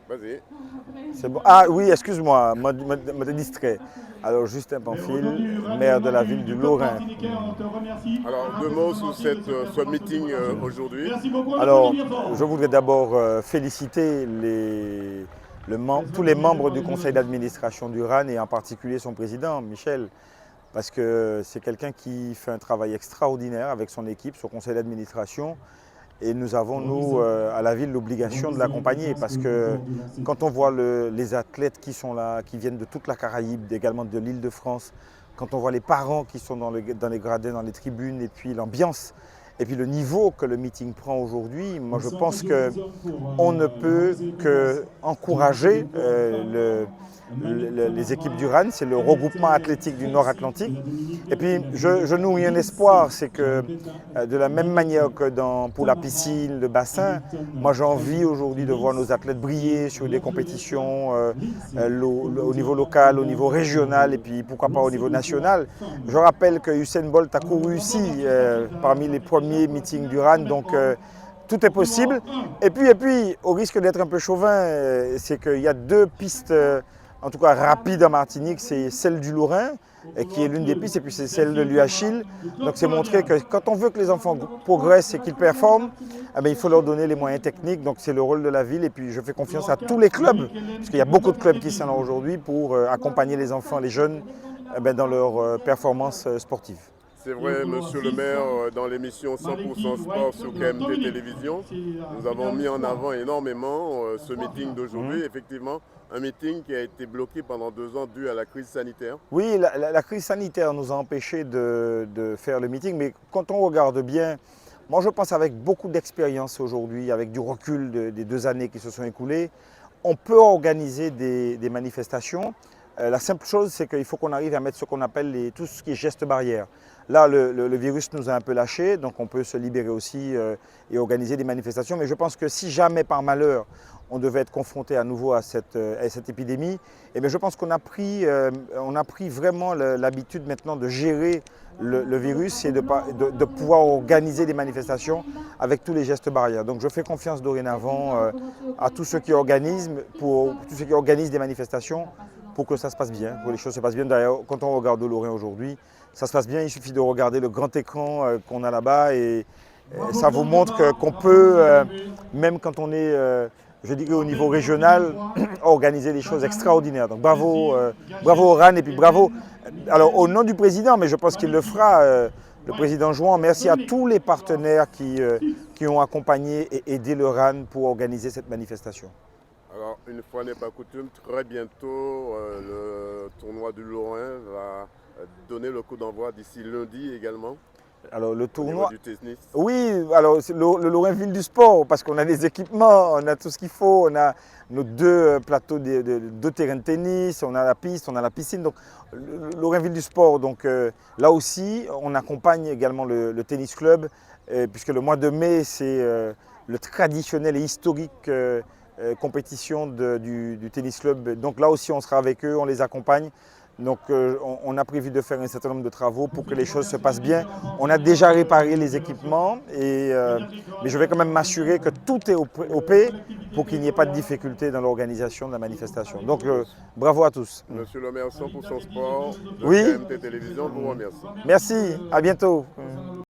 Vas-y. C'est bon. Ah oui, excuse-moi, me distrait. Alors, Justin Pamphile, maire de la ville du Lorrain. Alors, deux mots sur ce meeting aujourd'hui. Alors, je voudrais d'abord féliciter tous les membres du conseil d'administration du RAN et en particulier son président, Michel, parce que c'est quelqu'un qui fait un travail extraordinaire avec son équipe, son conseil d'administration. Et nous avons, nous, à la ville, l'obligation de l'accompagner parce que quand on voit les athlètes qui sont là, qui viennent de toute la Caraïbe, également de l'Île-de-France, quand on voit les parents qui sont dans les gradins, dans les tribunes, et puis l'ambiance, et puis le niveau que le meeting prend aujourd'hui, moi je pense qu'on ne peut qu'encourager les équipes du RAN, c'est le regroupement athlétique du Nord-Atlantique. Et puis je nourris un espoir, c'est que de la même manière que pour la piscine, le bassin, moi j'ai envie aujourd'hui de voir nos athlètes briller sur des compétitions au niveau local, au niveau régional et puis pourquoi pas au niveau national. Je rappelle que Usain Bolt a couru ici parmi les premiers meetings du RAN, donc tout est possible. Et puis, au risque d'être un peu chauvin, c'est qu'il y a deux pistes, en tout cas rapides en Martinique, c'est celle du Lorrain, qui est l'une des pistes, et puis c'est celle de l'Uachil. Donc c'est montrer que quand on veut que les enfants progressent et qu'ils performent, eh bien, il faut leur donner les moyens techniques. Donc c'est le rôle de la ville, et puis je fais confiance à tous les clubs, parce qu'il y a beaucoup de clubs qui sont là aujourd'hui pour accompagner les enfants, les jeunes, dans leurs performances sportives. C'est vrai, monsieur le maire, dans l'émission 100% Sport sur KMT Télévision, nous avons mis en avant énormément ce meeting d'aujourd'hui. Effectivement, un meeting qui a été bloqué pendant 2 ans dû à la crise sanitaire. Oui, la crise sanitaire nous a empêchés de faire le meeting, mais quand on regarde bien, moi je pense avec beaucoup d'expérience aujourd'hui, avec du recul des 2 années qui se sont écoulées, on peut organiser des manifestations. La simple chose, c'est qu'il faut qu'on arrive à mettre ce qu'on appelle tout ce qui est gestes barrières. Là, le virus nous a un peu lâchés, donc on peut se libérer aussi et organiser des manifestations. Mais je pense que si jamais, par malheur, on devait être confronté à nouveau à cette épidémie, eh bien, je pense qu'on a pris vraiment l'habitude maintenant de gérer le virus et de pouvoir organiser des manifestations avec tous les gestes barrières. Donc je fais confiance dorénavant à tous ceux qui organisent des manifestations pour que ça se passe bien, pour que les choses se passent bien. D'ailleurs, quand on regarde au Lorrain aujourd'hui, ça se passe bien, il suffit de regarder le grand écran qu'on a là-bas et ça vous montre qu'on peut, même quand on est, je dirais au niveau régional, organiser des choses extraordinaires. Donc bravo, bravo au RAN et puis bravo, alors au nom du président, mais je pense qu'il le fera, le président Jouan, merci à tous les partenaires qui ont accompagné et aidé le RAN pour organiser cette manifestation. Alors, une fois n'est pas coutume, très bientôt, le tournoi du Lorrain va donner le coup d'envoi d'ici lundi également. Alors le Au niveau tournoi, du tennis. oui, alors c'est le Lorrain Ville du Sport, parce qu'on a des équipements, on a tout ce qu'il faut, on a nos deux plateaux, deux terrains de tennis, on a la piste, on a la piscine, donc le Lorrain Ville du Sport. Donc là aussi, on accompagne également le tennis club, puisque le mois de mai, c'est le traditionnel et historique compétition du tennis club. Donc là aussi, on sera avec eux, on les accompagne. Donc on a prévu de faire un certain nombre de travaux pour que les choses se passent bien. On a déjà réparé les équipements, mais je vais quand même m'assurer que tout est au P pour qu'il n'y ait pas de difficultés dans l'organisation de la manifestation. Donc bravo à tous. Monsieur le maire 100% Sport de Oui, KMT Télévision vous remercie. merci, à bientôt.